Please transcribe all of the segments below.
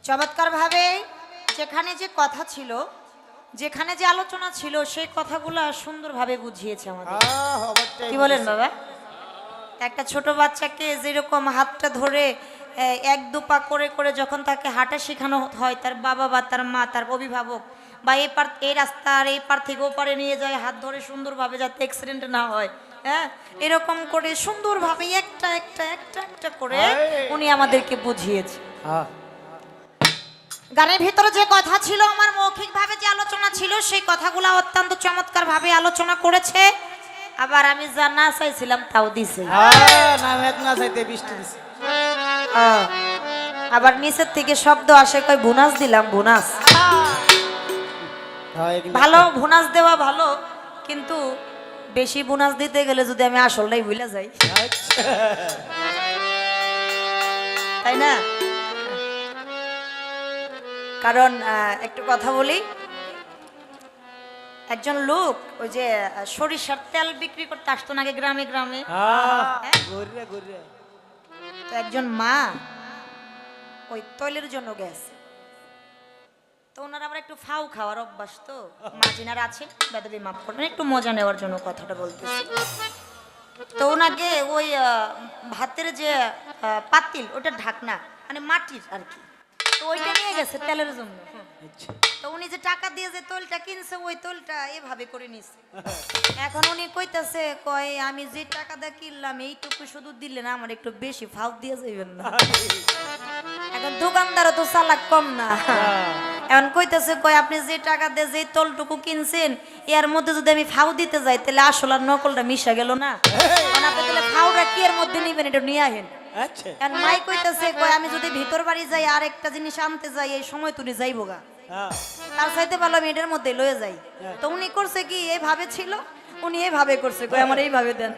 চমৎকার ভাবে যেখানে যে কথা ছিল, যেখানে যে আলোচনা ছিল, সেই কথাগুলো সুন্দরভাবে বুঝিয়েছে আমাদের। কি বলেন বাবা? একটা ছোট বাচ্চাকে যেরকম হাতটা ধরে এক দুপা করে করে যখন তাকে হাঁটা শেখানো হয়, তার বাবা বা তার মা, তার অভিভাবক বা এই রাস্তার এই পার থেকে ওপারে নিয়ে যায় হাত ধরে সুন্দরভাবে, যাতে অ্যাক্সিডেন্ট না হয়। হ্যাঁ, এরকম করে সুন্দরভাবে একটা একটা একটা একটা করে উনি আমাদেরকে বুঝিয়েছে। গানের ভিতরে যে কথা ছিল, আমার মৌখিকভাবে যে আলোচনা ছিল, সেই কথাগুলো অত্যন্ত চমৎকার ভাবে আলোচনা করেছে। আবার আমি যা না চাইছিলাম তাও দিছে। আবার নিচের থেকে শব্দ আসে, কই বোনাস দিলাম, বোনাস। ভালো বোনাস দেওয়া ভালো, কিন্তু বেশি বোনাস দিতে গেলে যদি আমি আসলটাই ভুলে যাই, তাই না? কারণ একটু কথা বলি, একজন লোক ওই যে সরিষার তেল বিক্রি করতে আসতো নাকি গ্রামে গ্রামে, তো একজন মা ওই তৈলের জন্য গেছে। তো ওনার আবার একটু ফাউ খাওয়ার অভ্যাস, তো মাজিনার আছেন, বেদবি মাফ করবেন, একটু মজা নেওয়ার জন্য কথাটা বলতেছি। তো ওনাকে ওই ভাতের যে পাতিল, ওটা ঢাকনা মানে মাটির আর কি, তো ওইটা নিয়ে গেছে তেলের জন্য। তো উনি যে টাকা দিয়ে যে তৈলটা কিনছে, ওই তৈলটা এভাবে করে নিছে। এখন উনি কইতাছে, কয় আমি যে টাকা দিয়ে কিনলাম এইটুকু শুধু দিলে না, আমার একটু বেশি ফাউ দিয়ে যাইবেন না? এখন দোকানদারও তো চালাক কম না। এখন কইতাছে, কয় আপনি যে টাকা দিয়ে যে তলটুকু কিনছেন, এর মধ্যে যদি আমি ফাউ দিতে যাই, তাহলে আসল আর নকলটা মিশা গেল না? আপনি তাহলে ফাউটা কি এর মধ্যে নিবেন, এটা নিয়ে আহেন। মাই কইতাছে, কয় আমি যদি ভিতর বাড়ি যাই আর একটা জিনিস আনতে যাই, এই সময় তুই যাইবো গা, তার চাইতে ভালো আমি এটার মধ্যে লয়ে যাই। তো উনি করছে কি, এইভাবে ছিল, উনি এইভাবে করছে, কয় আমার এইভাবে দেন।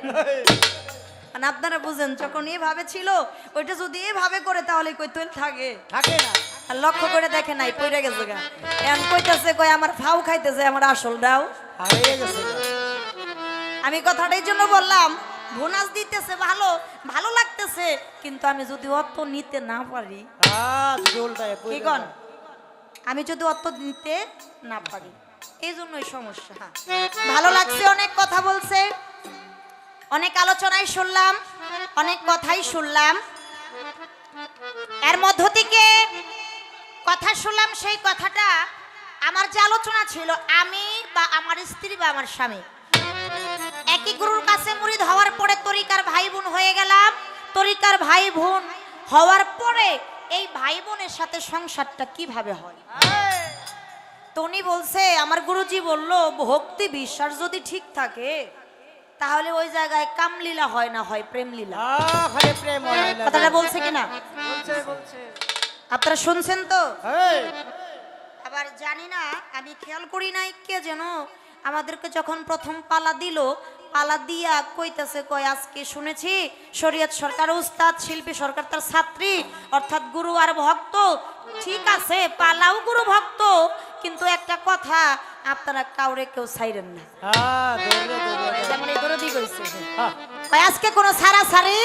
আপনারা বুঝেন, যখন এইভাবে ছিল, ওইটা যদি এইভাবে করে, তাহলে কই তৈল থাকে না। আর লক্ষ্য করে দেখে নাই, পড়ে গেছে গা। এখন কইতাছে, কয় আমার ফাউ খাইতেছে, আমার আসল দাও হারিয়ে গেছে। আমি কথাটাই জন্য বললাম, বোনাস দিতেছে ভালো, ভালো লাগতেছে, কিন্তু আমি যদি অত নিতে না পারি, কি কন, আমি যদি অত নিতে না পারি, এই জন্যই সমস্যা। ভালো লাগছে, অনেক কথা বলছে, অনেক আলোচনায় শুনলাম, অনেক কথাই শুনলাম। এর মধ্য থেকে কথা শুনলাম, সেই কথাটা আমার যে আলোচনা ছিল, আমি বা আমার স্ত্রী বা আমার স্বামী একই গুরুর কাছে মুরিদ হওয়ার পরে তরিকার ভাই বোন হয়ে গেলাম। তরিকার ভাই বোন হওয়ার পরে এই ভাই বোনের সাথে সংসারটা কিভাবে হয়, তো উনি বলছে, আমার গুরুজি বলল, ভক্তি বিশ্বাস যদি ঠিক থাকে, তাহলে ওই জায়গায় কামলীলা হয় না, হয় প্রেম লীলা। কথাটা বলছে কিনা আপনারা শুনছেন তো? আবার জানি না, আমি খেয়াল করি নাই, কে যেন আমাদেরকে যখন প্রথম পালা দিল, পালা দিয়া কইতাছে, কয় আজকে শুনেছি শরীয়ত সরকার উস্তাদ, শিল্পী সরকার তার ছাত্রী, অর্থাৎ গুরু আর ভক্ত। ঠিক আছে, পালাও গুরু ভক্ত, কিন্তু একটা কথা, আপনারা কাউরে কেউ ছাইরেন না। আজকে কোনো সারা সারি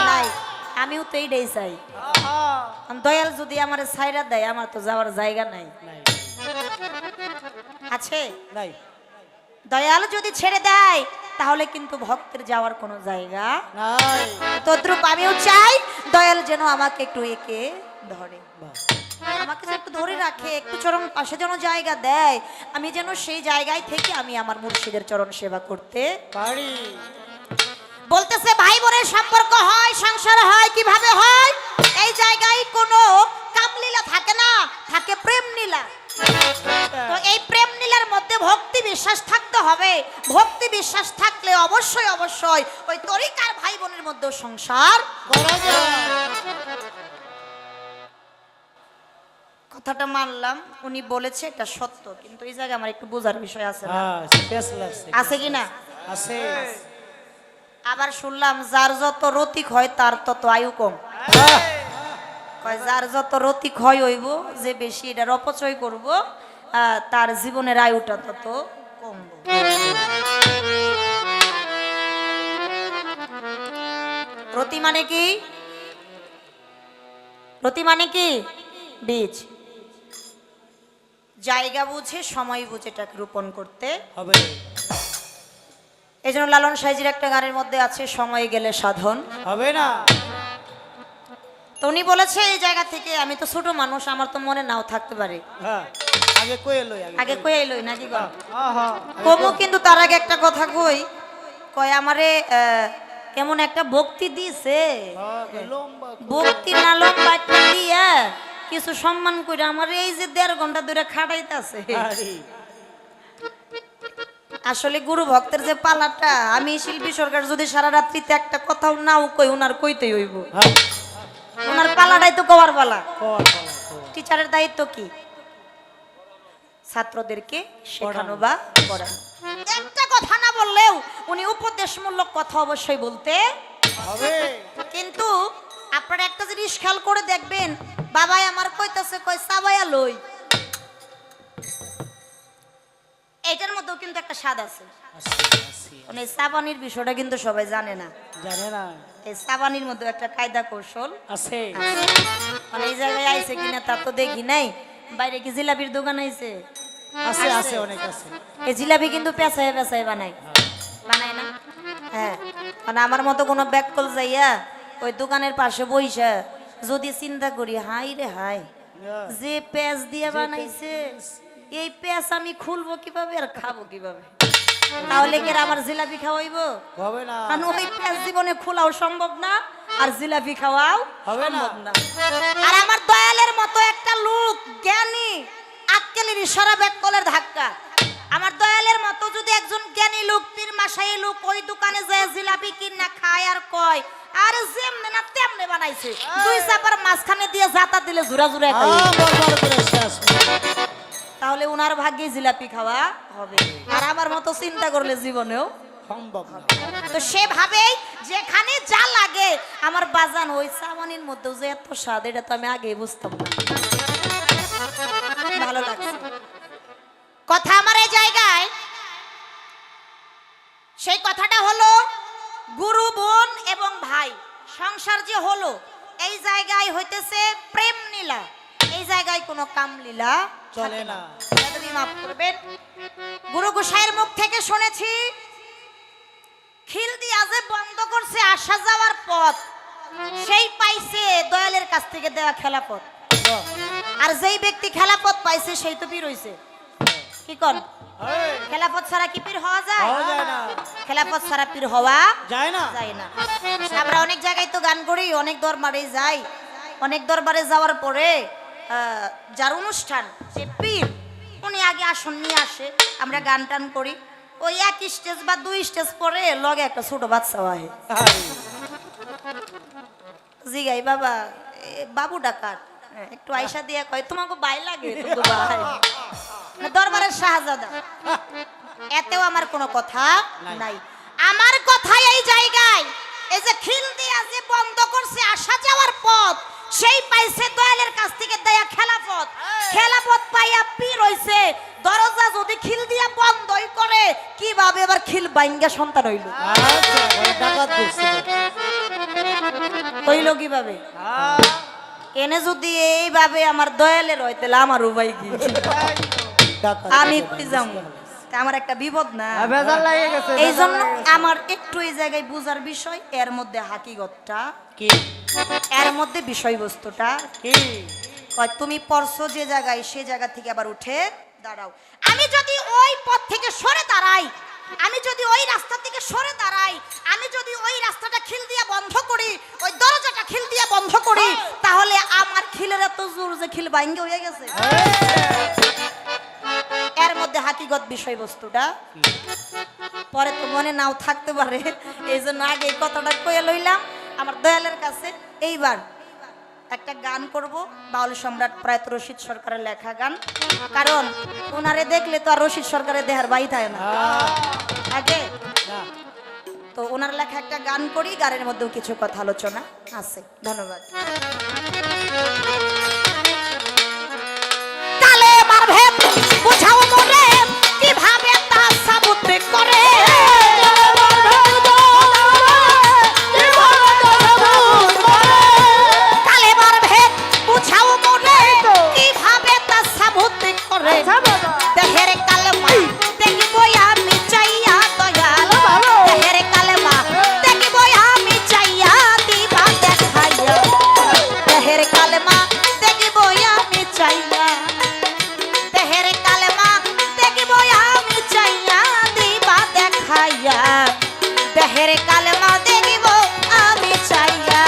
নাই, আমিও তো এইটাই চাই। দয়াল যদি আমার ছাইরা দেয়, আমার তো যাওয়ার জায়গা নাই, আছে নাই। দয়াল যদি ছেড়ে দেয়, তাহলে কিন্তু ভক্তের যাওয়ার কোনো জায়গা নাই। তদ্রূপ আমিও চাই, দয়াল যেন আমাকে একটু একে ধরে, আমাকে একটু ধরে রাখে, একটু চরণ পাশে যেন জায়গা দেয়, আমি যেন সেই জায়গায় থেকে আমি আমার মুর্শিদের চরণ সেবা করতে পারি। বলতেছে, ভাই বোনের সম্পর্ক হয়, সংসার হয়, কিভাবে হয়? এই জায়গায় কোনো কামলীলা থাকে না, থাকে প্রেম লীলা। তো এই প্রেম লীলার মধ্যে ভক্তি বিশ্বাস থাকতে হবে। ভক্তি বিশ্বাস থাকলে অবশ্যই অবশ্যই ওই তরিকার ভাই বোনের মধ্যে সংসার করা যায়। কথাটা মানলাম, উনি বলেছে এটা সত্য, কিন্তু এই জায়গায় আমার একটু বোঝার বিষয় আছে না, আছে কি না? আছে। আবার শুনলাম, যার যত রতিক হয় তার তত আয়ু কম। যার যত রতিক হয় হইব, যে বেশি এটার অপচয় করব, তার জীবনের আয়ুটা তত কমবে। রতি মানে কি? রতি মানে কি? বীজ জায়গা বুঝে সময় বুঝে এটাকে রোপণ করতে হবে। এই জন্য লালন সাইজির একটা গানের মধ্যে আছে সময় গেলে সাধন হবে না। তো উনি বলেছে এই জায়গা থেকে আমি তো ছোট মানুষ আমার তো মনে নাও থাকতে পারে হ্যাঁ আগে কই এলো আগে কই এলোই নাকি গো আহা কমু কিন্তু তার আগে একটা কথা কই কয় আমারে কেমন একটা ভক্তি দিছে লম্বা ভক্তি না লম্বা একটা দিয়া কিছু সম্মান করে আমার এই যে 1.5 ঘন্টা ধরে খাটাইতাছে আরে আসলে গুরু ভক্তের যে পালাটা আমি শিল্পী সরকার যদি সারা রাত্রিতে একটা কথাও নাও কই উনার কইতেই হইব হ্যাঁ ওনার পালাটাই তো কওয়ার পালা কর টিচারের দায়িত্ব কি ছাত্রদেরকে শেখানো বা পড়ানো একটা কথা না বললেও উনি উপদেশমূলক কথা অবশ্যই বলতে হবে। কিন্তু আপনারা একটা জিনিস খেয়াল করে দেখবেন বাবাই আমার কইতাছে কই সাবাইয়া লই এটার মধ্যেও কিন্তু একটা স্বাদ আছে মানে সাবানির বিষয়টা কিন্তু সবাই জানে না জানে না এই সাবানির মধ্যে একটা কায়দা কৌশল আছে। মানে এই জায়গায় আইছে কিনা তা তো দেখি নাই বাইরে কি জিলাপির দোকান আইছে আছে আছে অনেক আছে। এই জিলাপি কিন্তু পেঁচায় পেঁচায় বানায় বানায় না হ্যাঁ মানে আমার মতো কোনো ব্যাককল যাইয়া ওই দোকানের পাশে বইসা যদি চিন্তা করি হাই রে হাই যে পেঁচ দিয়ে বানাইছে এই পেঁচ আমি খুলবো কিভাবে আর খাবো কিভাবে তাহলে কি আর আমার জিলাপি খাওয়াইবো হবে না কারণ ওই পেঁচ জীবনে খোলাও সম্ভব না আর জিলাপি খাওয়াও হবে না। সম্ভব না আর আমার দয়ালের মতো একটা লোক জ্ঞানী আক্কেলের ইশারা ব্যাককলের ধাক্কা আমার দয়ালের মতো যদি একজন জ্ঞানী লোক পীর মাশাই লোক ওই দোকানে যায় জিলাপি কিনা খায় আর কয় আরে যেমনে না তেমনে বানাইছে দুই চাপার মাঝখানে দিয়ে জাতা দিলে জুরা জুরা খায় বরবার করে শেষ তাহলে উনার ভাগ্যে জিলাপি খাওয়া হবে আর আমার মতো চিন্তা করলে জীবনেও সম্ভব না। তো সেভাবেই যেখানে যা লাগে আমার বাজান ওই সাবানির মধ্যেও যে এত স্বাদ এটা তো আমি আগে বুঝতাম না ভালো লাগছে কথা আমার এই জায়গায় সেই কথাটা হলো গুরু বোন এবং ভাই সংসার যে হলো এই জায়গায় হইতেছে প্রেম লীলা এই জায়গায় কোনো কাম লীলা চলে না। তুমি মাফ করবেন গুরু গোসাইয়ের মুখ থেকে শুনেছি খিল দিয়া যে বন্ধ করছে আসা যাওয়ার পথ সেই পাইছে দয়ালের কাছ থেকে দেওয়া খেলাপথ আর যেই ব্যক্তি খেলাপথ পাইছে সেই তো পীর হইছে কি কোন খেলাপথ ছাড়া কি পীর হওয়া যায় হওয়া যায় না। খেলাপথ ছাড়া পীর হওয়া যায় না যায় না আমরা অনেক জায়গায় তো গান করি অনেক দরবারে যাই অনেক দরবারে যাওয়ার পরে যার অনুষ্ঠান যে পীর উনি আগে আসন নিয়ে আসে আমরা গান টান করি ওই এক স্টেজ বা 2 স্টেজ পরে লগে একটা ছোট বাচ্চা আহে জিগাই বাবা বাবু ডাকাত একটু আয়সা দিয়া কয় তোমাকে বাই লাগে তো ভাই দরবারের শাহজাদা এতেও আমার কোনো কথা নাই আমার কথা এই জায়গায় এই যে খিল দিয়া যে বন্ধ করছে আসা যাওয়ার পথ সেই পাইছে দয়ালের কাছ থেকে দেয়া খেলাপথ খেলাপথ পাইয়া পীর হইছে দরজা যদি খিল দিয়া বন্ধই করে কিভাবে এবার খিল বাইঙ্গা সন্তান হইল আচ্ছা ওই ডাকাত দিছে হইল কিভাবে এনে যদি এইভাবে আমার দয়ালের হয় তাহলে আমার উপায় কি ডাকাত আমি কই যাবো আমার একটা বিপদ না বেজার লাগে গেছে এই জন্য আমার একটু এই জায়গায় বুঝার বিষয় এর মধ্যে হাকিগতটা কি এর মধ্যে বিষয়বস্তুটা কি কয় তুমি পড়ছো যে জায়গায় সে জায়গা থেকে আবার উঠে দাঁড়াও আমি যদি ওই পথ থেকে সরে দাঁড়াই আমি যদি ওই রাস্তা থেকে সরে দাঁড়াই আমি যদি ওই রাস্তাটা খিল দিয়ে বন্ধ করি ওই দরজাটা খিল দিয়ে বন্ধ করি তাহলে আমার খিলের এত জোর যে খিল ভাঙ্গে হয়ে গেছে এর মধ্যে হাকিগত বিষয়বস্তুটা পরে তো মনে নাও থাকতে পারে এই জন্য আগে এই কথাটা কয়ে লইলাম আমার দয়ালের কাছে এইবার একটা গান করব বাউল সম্রাট প্রয়াত রশিদ সরকারের লেখা গান কারণ ওনারে দেখলে তো আর রশিদ সরকারের দেহার বাই থাকে না আগে তো ওনার লেখা একটা গান করি গানের মধ্যেও কিছু কথা আলোচনা আছে ধন্যবাদ কালে মারবে বুঝাও মনে কিভাবে তা সাবুত করে কালে মারবে বুঝাও মনে দেখিব আমি চাইয়া দেহের কালেমা দেখিব আমি চাইয়া দিবা দেখাইয়া দেহের কালেমা দেখিব আমি চাইয়া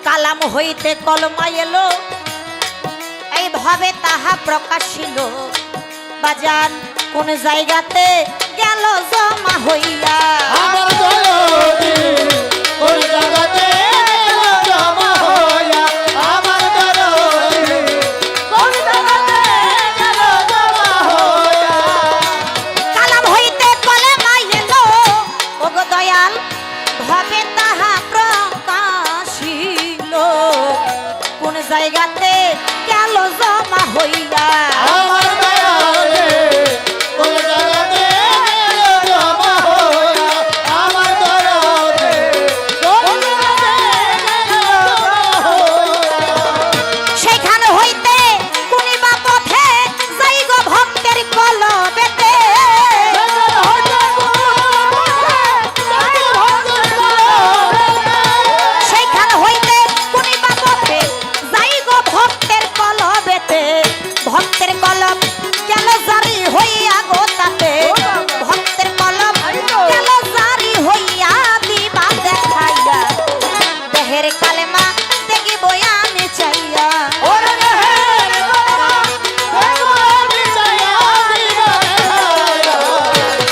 কালাম হইতে কলমা এলো এইভাবে তাহা প্রকাশিল বাজান কোন জায়গাতে গেল জমা হইয়া আমার দরদি কোন জায়গাতে গেল জমা হইয়া আমার দরদি কোন জায়গাতে গেল জমা হইয়া কালাম হইতে কলমা এলো ওগো দয়াল ভাবে তাহা প্রকাশিল কোন জায়গাতে গেল জমা হইয়া আমার দরদি কোন জায়গাতে গেল জমা হইয়া আমার দরদি কোন জায়গাতে গেল জমা হইয়া সেখান হইতে কোনিবা পথে যাই গো ভক্তের কলবেতে সেইখান হইতে কোনিবা পথে যাই গো ভক্তের কলবেতে ভক্তের কলম গেল জারি হইয়া গো তাতে ভক্তের কলম গেল জারি হইয়া দিবা দেখাইয়া দেহের কালেমা দেখিব আমি চাইয়া ওরে দেহের কলমা দেখবো আমি চাইয়া দিবা দেখাইয়া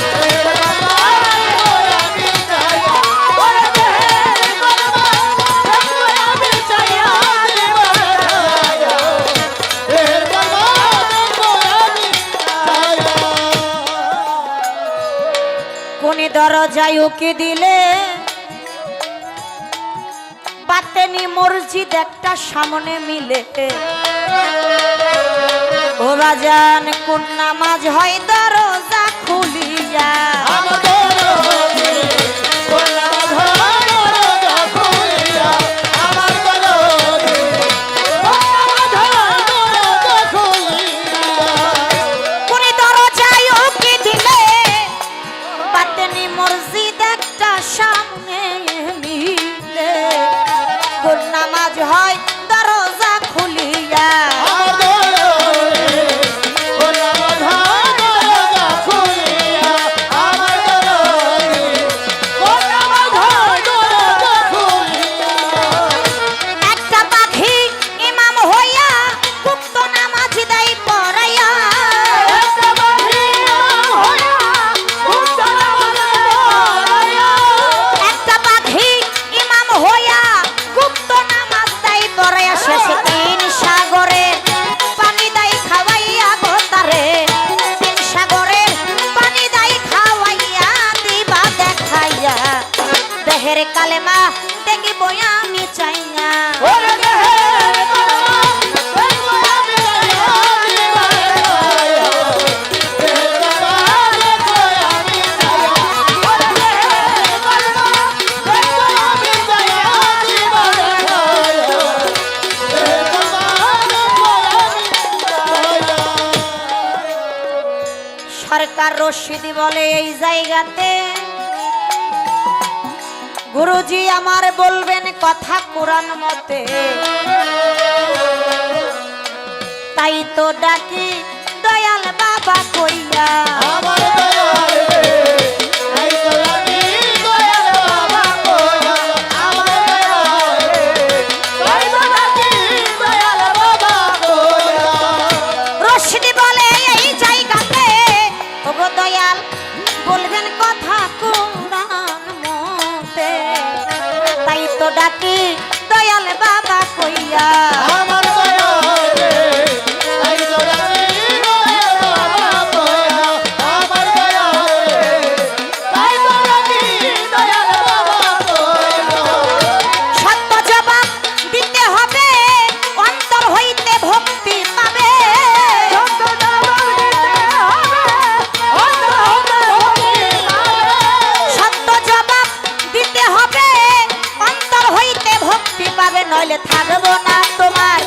দেহের কলমা দেখবো আমি চাইয়া ওরে দেহের কলমা দেখবো আমি চাইয়া দিবা দেখাইয়া দেহের কলমা দেখবো আমি চাইয়া কোনি দরজায় উকি দিলে পাতেনি মসজিদ একটা সামনে মিলে ও বাজান কোন নামাজ হয় দরজা খুলিয়া আমার দরদি কোন নামাজ দরজা খুলিয়া আমার দরদি কোন নামাজ দরজা খুলিয়া কোনি দরজায় উকি দিলে পাতেনি মসজিদ একটা সামনে মিলে কোন নামাজ হয় দরজা খুলিয়া আমার দরদি কোন নামাজ দরজা খুলিয়া আমার দরদি কোন নামাজ দরজা খুলিয়া একটা পাখি ইমাম হইয়া গুপ্ত নামাজ দেয় পড়াইয়া একটা বাড়ি হইয়া উচ্চ নামাজ পড়াইয়া একটা পাখি ইমাম হইয়া গুপ্ত নামাজ দেয় পড়াইয়া শেষে তিন সাগরের পানি দেয় খাওয়াইয়া গো তারে তিন সাগরের পানি দেয় খাওয়াইয়া দিবা দেখাইয়া দেহের কালেমা দেখিব আমি চাইয়া ওরে দেহের কলমা দেখবো আমি চাইয়া দিবা দেখাইয়া দেহের কলমা দেখবো আমি চাইয়া ওরে দেহের কলমা দেখবো আমি চাইয়া দিবা দেখাইয়া দেহের কলমা দেখবো আমি চাইয়া সরকার রশিদি বলে এই জায়গাতে গুরুজি আমার বলবেন কথা কোরআন মতে তাই তো ডাকি দয়াল বাবা কইয়া আমার দয়াল রে এই তো আমি দয়াল বাবা কইয়া আমার দয়াল রে এই তো আমি দয়াল বাবা কইয়া রশিদি বলে এই জায়গাতে ওগো দয়াল বলবেন কথা কোরআন মতে তাই তো ডাকি দয়াল বাবা কইয়া আমার দয়াল রে এই তো আমি দয়াল বাবা কইয়া আমার দয়াল রে এই তো আমি দয়াল বাবা কইয়া সত্য জবাব দিতে হবে অন্তর হইতে ভক্তি পাবে সত্য জবাব দিতে হবে অন্তর হতে হবে নইলে থাকবো না তোমার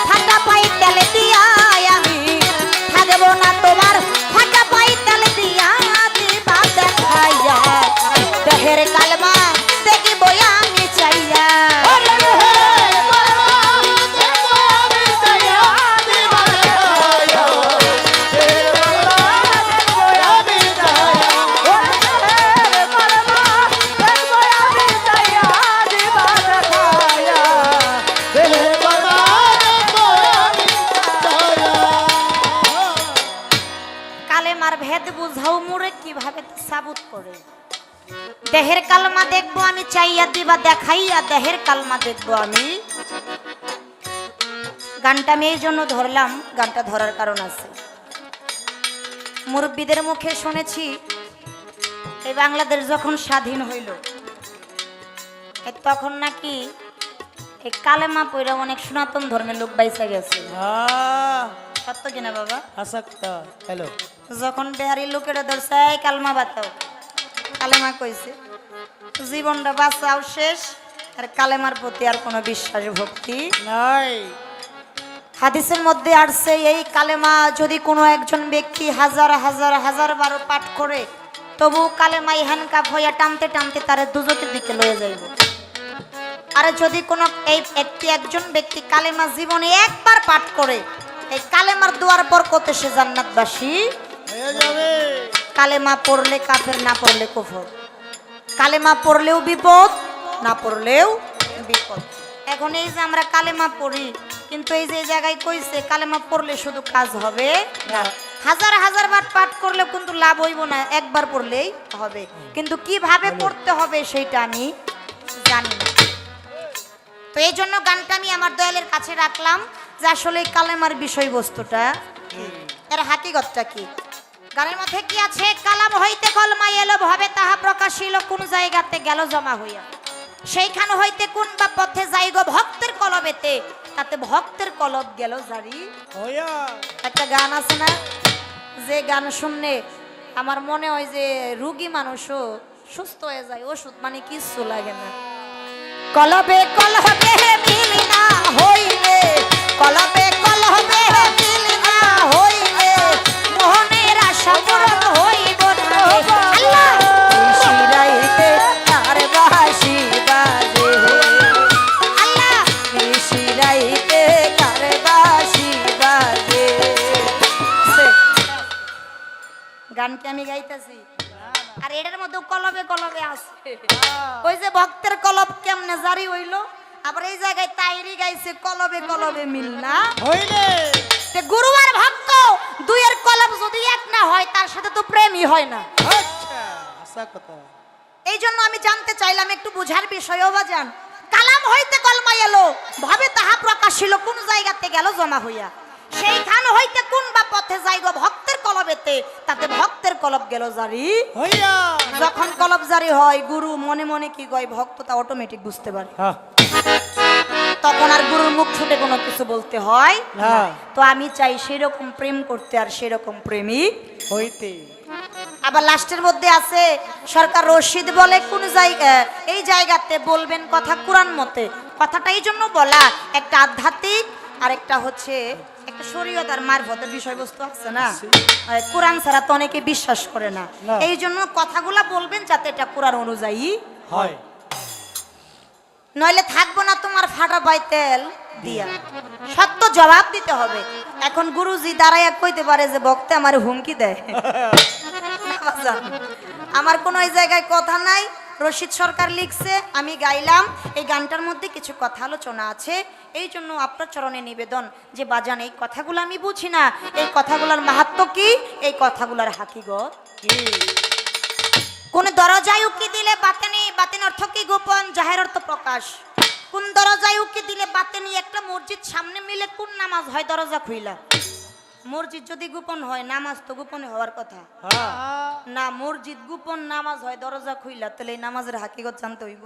ফাটা পাই তেল দিয়া আমি থাকবো না তোমার ফাটা পাই তেল দিয়া দিবা দেখাইয়া দেহের কালমা দেখিব আমি চাইয়া কালেমার ভেদ বুঝাও মুরে কিভাবে সাবুত করে দেহের কালমা দেখবো আমি চাইয়া দিবা দেখাইয়া দেহের কালমা দেখবো আমি গানটা আমি এই জন্য ধরলাম গানটা ধরার কারণ আছে মুরব্বীদের মুখে শুনেছি এই বাংলাদেশ যখন স্বাধীন হইল তখন নাকি এই কালেমা পইরা অনেক সনাতন ধর্মের লোক বাইসা গেছে সত্য কিনা বাবা হ্যালো যখন বিহারি লোকেরা ধরছে এই কালমা বাতাও কালেমা কইছে জীবনটা বাঁচাও শেষ আর কালেমার প্রতি আর কোনো বিশ্বাস ভক্তি নাই হাদিসের মধ্যে আসছে এই কালেমা যদি কোনো একজন ব্যক্তি হাজার হাজার হাজার বারো পাঠ করে তবু কালেমা হ্যান্ডকাপ হইয়া টানতে টানতে তার দুজকের দিকে লয়ে যাইব আর যদি কোনো এই একজন ব্যক্তি কালেমা জীবনে একবার পাঠ করে এই কালেমার দুয়ার বরকতে সে জান্নাতবাসী হয়ে যাবে কালেমা পড়লে কাফের না পড়লে কুফর কালেমা পড়লেও বিপদ না পড়লেও বিপদ এখন এই যে আমরা কালেমা পড়ি কিন্তু এই যে জায়গায় কইছে কালেমা পড়লে শুধু কাজ হবে না হাজার হাজার বার পাঠ করলে কিন্তু লাভ হইব না একবার পড়লেই হবে কিন্তু কিভাবে পড়তে হবে সেইটা আমি জানি না তো এই জন্য গানটা আমি আমার দয়ালের কাছে রাখলাম যে আসলে কালেমার বিষয়বস্তুটা এর হাকিগতটা কি গানের মধ্যে কি আছে কালাম হইতে কলমা এলো ভাবে তাহা প্রকাশিল কোন জায়গাতে গেল জমা হইয়া সেইখান হইতে কোন বা পথে যাইগো ভক্তের কলবেতে তাতে ভক্তের কলব গেল জারি হইয়া একটা গান আছে না যে গান শুনলে আমার মনে হয় যে রোগী মানুষও সুস্থ হয়ে যায় ওষুধ মানে কিচ্ছু লাগে না কলবে কলবে মিলি না হইলে কলবে কলবে মিলি না হইলে মোহনের আশা পূরণ হইব না আল্লাহ শিরাইতে তার বাঁশি বাজে আল্লাহ শিরাইতে তার বাঁশি বাজে গানকে আমি গাইতেছি আর এটার মধ্যে কলবে কলবে আছে ওই যে ভক্তের কলব কেমনে জারি হইলো আবার এই জায়গায় তাইরি গাইছে কলবে কলবে মিল না হইলে তে গুরু আর ভক্ত দুইয়ের কলব যদি এক না হয় তার সাথে তো প্রেমই হয় না আচ্ছা আশা কথা এই জন্য আমি জানতে চাইলাম একটু বুঝার বিষয়ও বাজান কালাম হইতে কলমা এলো ভাবে তাহা প্রকাশিল কোন জায়গাতে গেল জমা হইয়া সেইখান হইতে কোন বা পথে যাইগো ভক্তের কলবেতে তাতে ভক্তের কলব গেল জারি হইয়া যখন কলব জারি হয় গুরু মনে মনে কি কয় ভক্ত তা অটোমেটিক বুঝতে পারে তখন আর গুরুর মুখ ফুটে কোনো কিছু বলতে হয় না তো আমি চাই সেরকম প্রেম করতে আর সেরকম প্রেমিক হইতে আবার লাস্টের মধ্যে আছে সরকার রশিদ বলে কোন জায়গা এই জায়গাতে বলবেন কথা কোরআন মতে কথাটা এই জন্য বলা একটা আধ্যাত্মিক আর একটা হচ্ছে একটা শরীয়ত আর মারফতের বিষয়বস্তু আছে না কোরআন ছাড়া তো অনেকে বিশ্বাস করে না এই জন্য কথাগুলা বলবেন যাতে এটা কোরআন অনুযায়ী হয় নইলে থাকবো না তোমার ফাটা পাই তেল দিয়া সত্য জবাব দিতে হবে এখন গুরুজি দাঁড়াইয়া কইতে পারে যে ভক্তে আমার হুমকি দেয় আমার কোনো এই জায়গায় কথা নাই রশিদ সরকার লিখছে আমি গাইলাম এই গানটার মধ্যে কিছু কথা আলোচনা আছে এই জন্য আপনার চরণে নিবেদন যে বাজান এই কথাগুলো আমি বুঝি না এই কথাগুলোর মাহাত্ম্য কি এই কথাগুলোর হাকিগত কি কোন দরজায় উকি দিলে বাতেনি বাতেন অর্থ কি গোপন জাহের অর্থ প্রকাশ কোন দরজায় উকি দিলে বাতেনি একটা মসজিদ সামনে মিলে কোন নামাজ হয় দরজা খুইলা মসজিদ যদি গোপন হয় নামাজ তো গোপনে হওয়ার কথা হ্যাঁ না, মসজিদ গোপন নামাজ হয় দরজা খুইলা, তাহলে এই নামাজের হাকিকত জানতে হইব।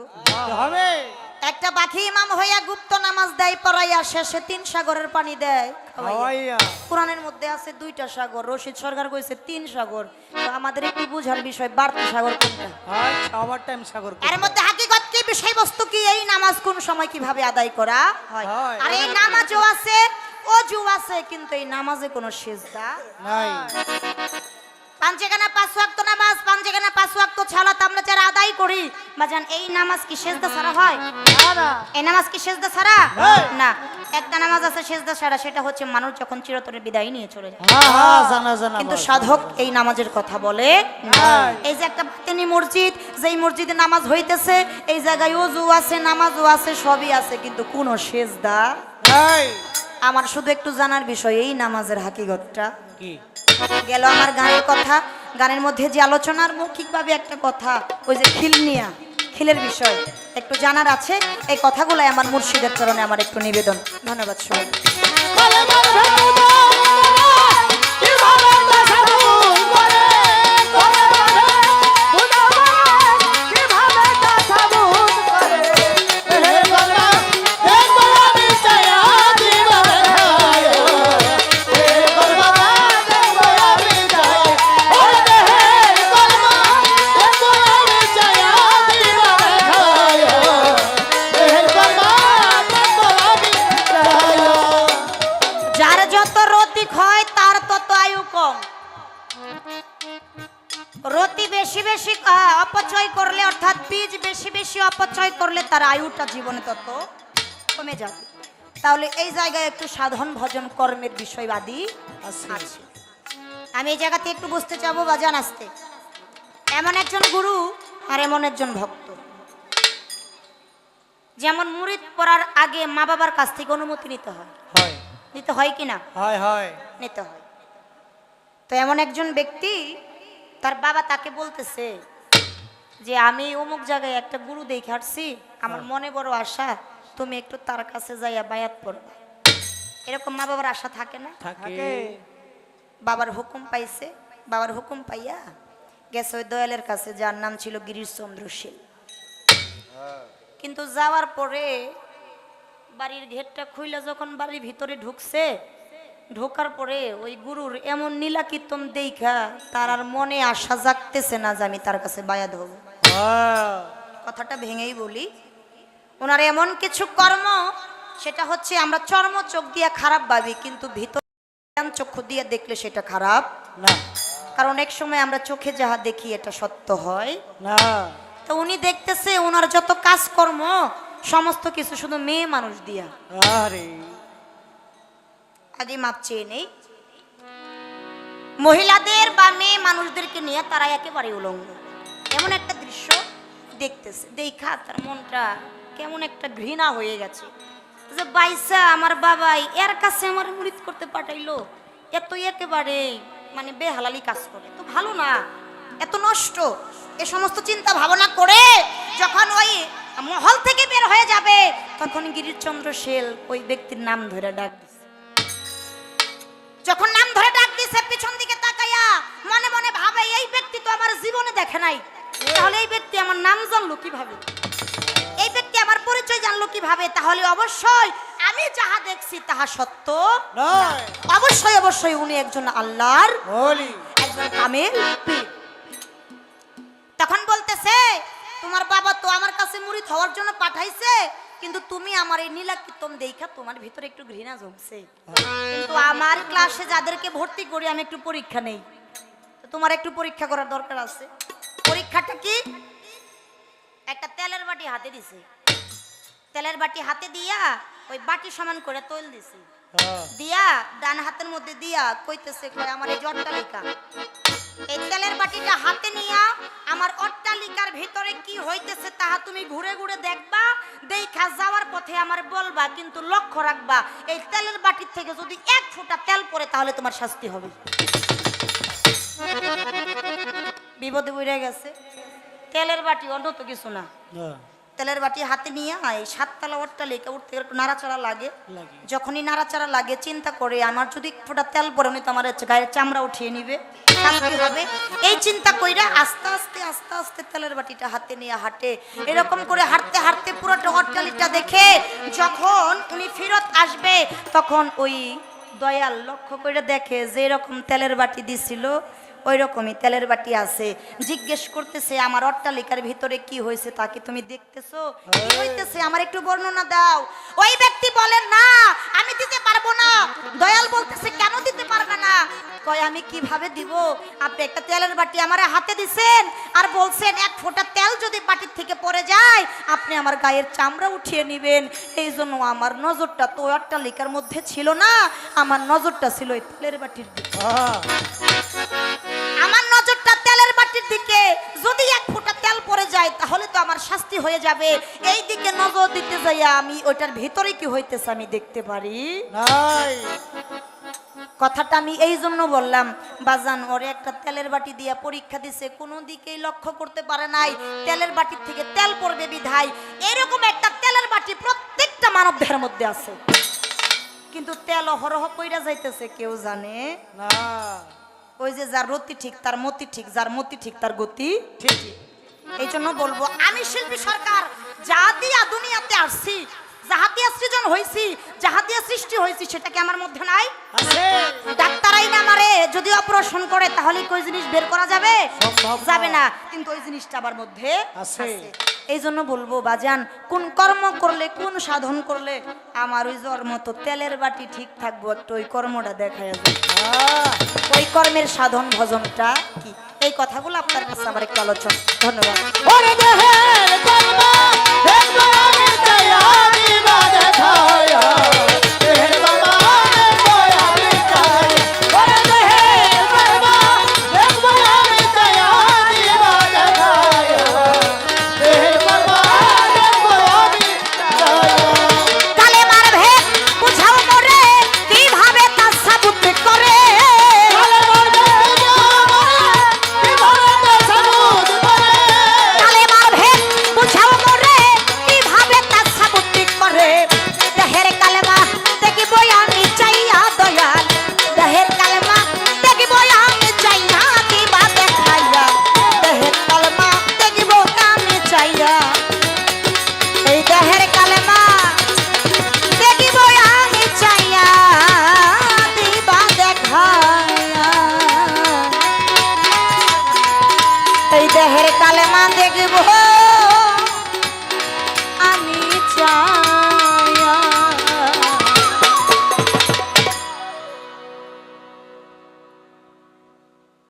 হবে একটা বাকি ইমাম হইয়া গুপ্ত নামাজ দেয় পড়াইয়া, শেষে 3 সাগরের পানি দেয় খাওয়াইয়া। হওয়াইয়া কোরআনের মধ্যে আছে 2টা সাগর, রশিদ সরকার কইছে 3 সাগর। তো আমাদের একটু বুঝার বিষয়, বাড়তি সাগর কোনটা? আচ্ছা আমার টাইম সাগর এর মধ্যে হাকিকত কি, বিষয়বস্তু কি, এই নামাজ কোন সময় কিভাবে আদায় করা হয়। হয়। আর এই নামাজও আছে, ওযু আছে, কিন্তু এই নামাজে কোনো সিজদা নাই। 5 ওয়াক্ত নামাজ, 5 ওয়াক্ত সালাত আমরা যারা আদায় করি বাজান, এই নামাজ কি সিজদা ছাড়া হয়? এই নামাজ কি সিজদা ছাড়া? না, একটা নামাজ আছে সিজদা ছাড়া, সেটা হচ্ছে মানুষ যখন চিরতরে বিদায় নিয়ে চলে যায়। হ্যাঁ হ্যাঁ জানা জানা কিন্তু সাধক এই নামাজের কথা বলে না। এই যে একটা বাতেনি মসজিদ, যেই মসজিদে নামাজ হইতেছে, এই জায়গায় ওযু আছে, নামাজও আছে, সবই আছে, কিন্তু কোনো সিজদা নাই। আমার শুধু একটু জানার বিষয়, এই নামাজের হাকিকতটা কি গেল আমার গানের কথা। গানের মধ্যে যে আলোচনার মৌখিকভাবে একটা কথা, ওই যে খিলের বিষয় একটু জানার আছে। এই কথাগুলাই আমার মুর্শিদের চরণে আমার একটু নিবেদন। ধন্যবাদ সবাই। যার যত রতিক হয় তার তত আয়ু কম। রতি বেশি বেশি অপচয় করলে, অর্থাৎ বীজ বেশি বেশি অপচয় করলে তার আয়ুটা জীবনে তত কমে যাবে। তাহলে এই জায়গায় একটু সাধন ভজন কর্মের বিষয়বাদী আছে। আমি এই জায়গাতে একটু বুঝতে চাবো বাজান আসতে। এমন একজন গুরু আর এমন একজন ভক্ত, যেমন মুরিদ পড়ার আগে মা বাবার কাছ থেকে অনুমতি নিতে হয়। হয় নিতে হয় কি না? হয় হয় নিতে হয়। তো এমন একজন ব্যক্তি, তার বাবা তাকে বলতেছে যে আমি অমুক জায়গায় একটা গুরু দেখে আসছি, আমার মনে বড় আশা, তুমি একটু তার কাছে যাইয়া বায়াত পড়বা। এরকম মা বাবার আশা থাকে না? থাকে। বাবার হুকুম পাইছে, বাবার হুকুম পাইয়া গেছে ওই দয়ালের কাছে, যার নাম ছিল গিরিশচন্দ্র শীল। কিন্তু যাওয়ার পরে বাড়ির গেটটা খুইলা যখন বাড়ির ভিতরে ঢুকছে, ঢোকার পরে ওই গুরুর এমন নীলা কীর্তন দেখা তার আর মনে আশা জাগতেছে না যে আমি তার কাছে বায়াত হব। কথাটা ভেঙেই বলি, ওনার এমন কিছু কর্ম, সেটা হচ্ছে আমরা চর্ম চোখ দিয়ে খারাপ ভাবি, কিন্তু ভিতর চক্ষু দিয়ে দেখলে সেটা খারাপ না। কারণ এক সময় আমরা চোখে যাহা দেখি এটা সত্য হয় না। তো উনি দেখতেছে ওনার যত কাজকর্ম সমস্ত কিছু শুধু মেয়ে মানুষ দিয়া। আরে আগে মাপ চেয়ে নেই, মহিলাদের বা মেয়ে মানুষদেরকে নিয়ে তারা একেবারে উলঙ্গ। এমন একটা দৃশ্য দেখতেছে, দেখা তার মনটা কেমন একটা ঘৃণা হয়ে গেছে যে বাইসা আমার বাবাই এর কাছে আমার মুরিদ করতে পাঠাইলো, এত একেবারে মানে বেহালালি কাজ করে, তো ভালো না, এত নষ্ট। এ সমস্ত চিন্তা ভাবনা করে যখন ওই মহল থেকে বের হয়ে যাবে, তখন গিরিশচন্দ্র শীল ওই ব্যক্তির নাম ধরে ডাক দিছে। যখন নাম ধরে ডাক দিছে, পিছন দিকে তাকাইয়া মনে মনে ভাবে এই ব্যক্তি তো আমার জীবনে দেখে নাই, তাহলে এই ব্যক্তি আমার নাম জানলো কিভাবে, এই ব্যক্তি আমার পরিচয় জানলো কিভাবে, তাহলে অবশ্যই আমি যাহা দেখছি তাহা সত্য নয়। অবশ্যই অবশ্যই উনি একজন আল্লাহর বলি একজন কামেল পীর। তখন বলতেছে তোমার বাবা তো আমার কাছে মুরিদ হওয়ার জন্য পাঠাইছে, কিন্তু তুমি আমার এই নীলা কীর্তন দেখা তোমার ভিতরে একটু ঘৃণা জমছে, কিন্তু আমার ক্লাসে যাদেরকে ভর্তি করি আমি একটু পরীক্ষা নেই, তো তোমার একটু পরীক্ষা করার দরকার আছে। পরীক্ষাটা কি? একটা তেলের বাটি হাতে দিছে, তেলের বাটি হাতে দিয়া ওই বাটি সমান করে তৈল দিছে, দিয়া ডান হাতের মধ্যে দিয়া কইতেছে কয় আমার এই অট্টালিকা, এই তেলের বাটিটা হাতে নিয়া আমার অট্টালিকার ভিতরে কি হইতেছে তাহা তুমি ঘুরে ঘুরে দেখবা, দেখা যাওয়ার পথে আমার বলবা, কিন্তু লক্ষ্য রাখবা এই তেলের বাটির থেকে যদি 1 ফোঁটা তেল পড়ে তাহলে তোমার শাস্তি হবে। বিপদে পড়ে গেছে, তেলের বাটি অন্য তো কিছু না, তেলের বাটি হাতে নিয়ে এই 7 তলা অট্টালিকা উঠতে গেলে একটু নাড়াচাড়া লাগে। যখনই নাড়াচাড়া লাগে চিন্তা করে আমার যদি এক ফোঁটা তেল পরে উনি তো আমার গায়ের চামড়া উঠিয়ে নিবে, শাস্তি হবে। এই চিন্তা কইরা আস্তে আস্তে আস্তে আস্তে তেলের বাটিটা হাতে নিয়ে হাঁটে। এরকম করে হাঁটতে হাঁটতে পুরোটা অট্টালিকা দেখে যখন উনি ফেরত আসবে তখন ওই দয়াল লক্ষ্য করে দেখে যে এরকম তেলের বাটি দিছিল ওই রকমই তেলের বাটি আছে। জিজ্ঞেস করতেছে আমার অট্টালিকার ভিতরে কি হয়েছে তা কি তুমি দেখতেছো, কি হইতেছে আমার একটু বর্ণনা দাও। ওই ব্যক্তি বলেন না আমি দিতে পারবো না। দয়াল বলতেছে কেন দিতে পারবে না? কয় আমি কিভাবে দিব, আপনি একটা তেলের বাটি আমার হাতে দিছেন আর বলছেন এক ফোঁটা তেল যদি বাটির থেকে পড়ে যায় আপনি আমার গায়ের চামড়া উঠিয়ে নেবেন। এই জন্য আমার নজরটা তো অট্টালিকার মধ্যে ছিল না, আমার নজরটা ছিল ওই তেলের বাটির দিকে। আমার নজরটা তেলের বাটির দিকে, যদি এক ফোঁটা তেল পড়ে যায় তাহলে তো আমার শাস্তি হয়ে যাবে। এই দিকে নজর দিতে যাইয়া আমি ওইটার ভিতরে কি হইতেছে আমি দেখতে পারি নাই। কথাটা আমি এই জন্য বললাম বাজান ওরে একটা তেলের বাটি দিয়া পরীক্ষা দিছে, কোনো দিকেই লক্ষ্য করতে পারে নাই তেলের বাটির থেকে তেল পড়বে বিধায়। এরকম একটা তেলের বাটি প্রত্যেকটা মানব দেহের মধ্যে আছে, কিন্তু তেল অহরহ কইরা যাইতেছে কেউ জানে না। ওই যে যার রতি ঠিক তার মতি ঠিক, যার মতি ঠিক তার গতি ঠিক। এই জন্য বলবো আমি শিল্পী সরকার যা দিয়া দুনিয়াতে আসছি, যাহা দিয়া সৃজন হয়েছি, যাহা দিয়া সৃষ্টি হয়েছি সেটা কি আমার মধ্যে নাই? আছে। ডাক্তারাই না মারে যদি অপারেশন করে তাহলে কি ওই জিনিস বের করা যাবে? সম্ভব না। যাবে না, কিন্তু ওই জিনিসটা আমার মধ্যে আছে। এই জন্য বলবো বাজান কোন কর্ম করলে কোন সাধন করলে আমার ওই জ্বর মতো তেলের বাটি ঠিক থাকবো, একটু ওই কর্মটা দেখায় যায়। ওই কর্মের সাধন ভজনটা কি, এই কথাগুলো আপনার কাছে আমার একটু আলোচনা। ধন্যবাদ। ওরে দেহের কলমা দেখবো আমি চাইয়া দিবা দেখায়া দেহের কলমা দেখবো আমি চাইয়া ওরে দেহের কলমা দেখবো আমি চাইয়া দিবা দেখায়া দেহের কলমা দেখবো আমি চাইয়া কালেমার ভেদ বুঝাও মোরে কিভাবে তা সাবুত করে। কালেমার ভেদ বুঝাও মোরে কিভাবে তা সাবুত করে। দেহের কালেমা দেখিব আমি চাইয়া দয়াল, দেহের কালেমা দেখিব আমি চাইয়া দিবা দেখাইয়া, দেহের কালেমা দেখিব আমি চাইয়া, এই দেহের কালেমা দেখিব আমি চাইয়া দিবা দেখাইয়া, এই দেহের কালেমা দেখিব আমি চাই।